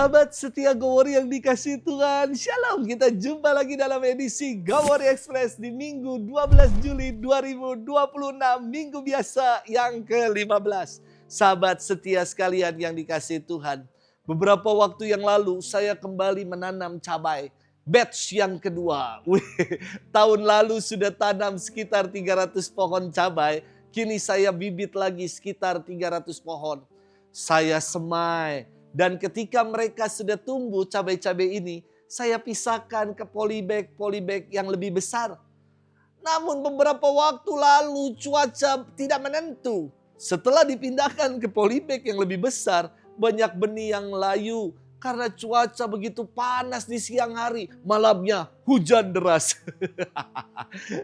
Sahabat setia Gowori yang dikasihi Tuhan, Shalom. Kita jumpa lagi dalam edisi Gowori Express di Minggu 12 Juli 2026, Minggu biasa yang ke-15. Sahabat setia sekalian yang dikasihi Tuhan, beberapa waktu yang lalu saya kembali menanam cabai. Batch yang kedua. Tahun lalu sudah tanam sekitar 300 pohon cabai, kini saya bibit lagi sekitar 300 pohon. Saya semai. Dan ketika mereka sudah tumbuh cabai-cabai ini, saya pisahkan ke polybag yang lebih besar. Namun beberapa waktu lalu cuaca tidak menentu. Setelah dipindahkan ke polybag yang lebih besar, banyak benih yang layu. Karena cuaca begitu panas di siang hari, malamnya hujan deras.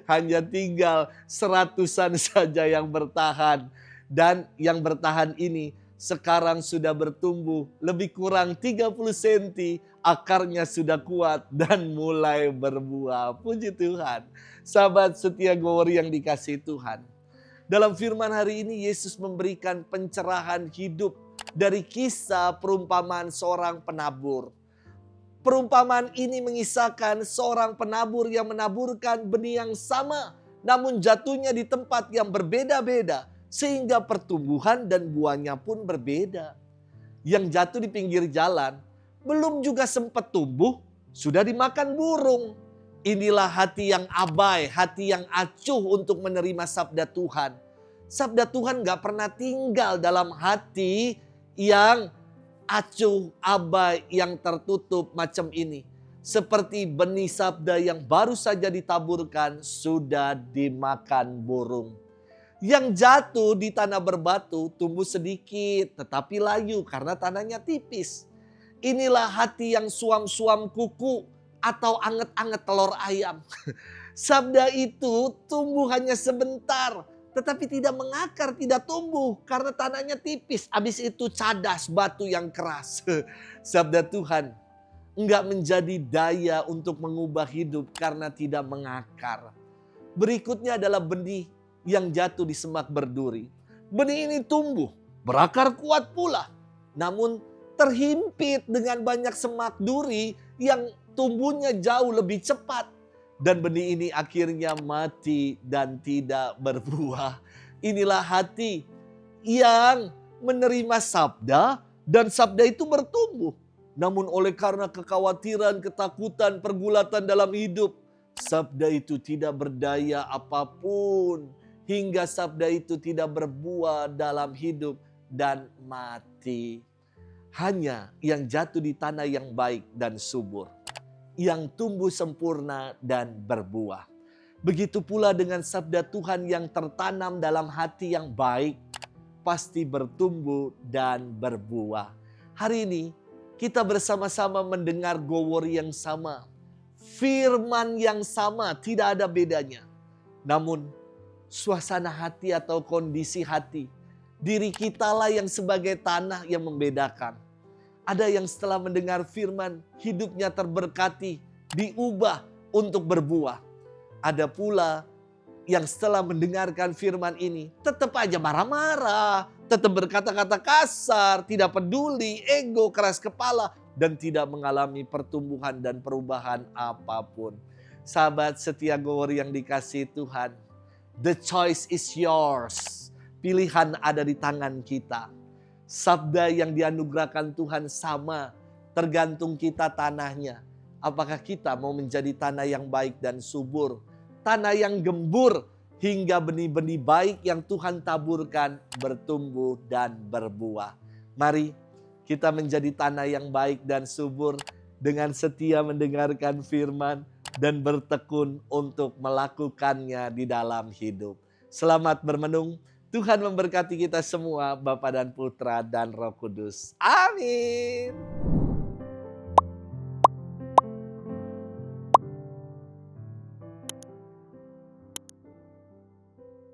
Hanya tinggal seratusan saja yang bertahan. Dan yang bertahan ini sekarang sudah bertumbuh lebih kurang 30 cm, akarnya sudah kuat dan mulai berbuah. Puji Tuhan. Sahabat setia Gowori yang dikasihi Tuhan. Dalam firman hari ini Yesus memberikan pencerahan hidup dari kisah perumpamaan seorang penabur. Perumpamaan ini mengisahkan seorang penabur yang menaburkan benih yang sama, namun jatuhnya di tempat yang berbeda-beda. Sehingga pertumbuhan dan buahnya pun berbeda. Yang jatuh di pinggir jalan belum juga sempat tumbuh, sudah dimakan burung. Inilah hati yang abai, hati yang acuh untuk menerima sabda Tuhan. Sabda Tuhan gak pernah tinggal dalam hati yang acuh, abai, yang tertutup macam ini. Seperti benih sabda yang baru saja ditaburkan, sudah dimakan burung. Yang jatuh di tanah berbatu tumbuh sedikit tetapi layu karena tanahnya tipis. Inilah hati yang suam-suam kuku atau anget-anget telur ayam. Sabda itu tumbuh hanya sebentar tetapi tidak mengakar, tidak tumbuh karena tanahnya tipis. Habis itu cadas batu yang keras. Sabda Tuhan enggak menjadi daya untuk mengubah hidup karena tidak mengakar. Berikutnya adalah benih yang jatuh di semak berduri. Benih ini tumbuh, berakar kuat pula. Namun terhimpit dengan banyak semak duri yang tumbuhnya jauh lebih cepat. Dan benih ini akhirnya mati dan tidak berbuah. Inilah hati yang menerima sabda dan sabda itu bertumbuh. Namun oleh karena kekhawatiran, ketakutan, pergulatan dalam hidup, sabda itu tidak berdaya apapun. Hingga sabda itu tidak berbuah dalam hidup dan mati. Hanya yang jatuh di tanah yang baik dan subur. Yang tumbuh sempurna dan berbuah. Begitu pula dengan sabda Tuhan yang tertanam dalam hati yang baik. Pasti bertumbuh dan berbuah. Hari ini kita bersama-sama mendengar Gowori yang sama. Firman yang sama, tidak ada bedanya. Namun suasana hati atau kondisi hati, diri kitalah yang sebagai tanah yang membedakan. Ada yang setelah mendengar firman, hidupnya terberkati, diubah untuk berbuah. Ada pula yang setelah mendengarkan firman ini, tetap aja marah-marah, tetap berkata-kata kasar, tidak peduli, ego, keras kepala, dan tidak mengalami pertumbuhan dan perubahan apapun. Sahabat setia Gowori yang dikasihi Tuhan, the choice is yours. Pilihan ada di tangan kita. Sabda yang dianugerahkan Tuhan sama. Tergantung kita tanahnya. Apakah kita mau menjadi tanah yang baik dan subur. Tanah yang gembur. Hingga benih-benih baik yang Tuhan taburkan bertumbuh dan berbuah. Mari kita menjadi tanah yang baik dan subur. Dengan setia mendengarkan firman. Dan bertekun untuk melakukannya di dalam hidup. Selamat bermenung. Tuhan memberkati kita semua, Bapa dan Putra dan Roh Kudus. Amin.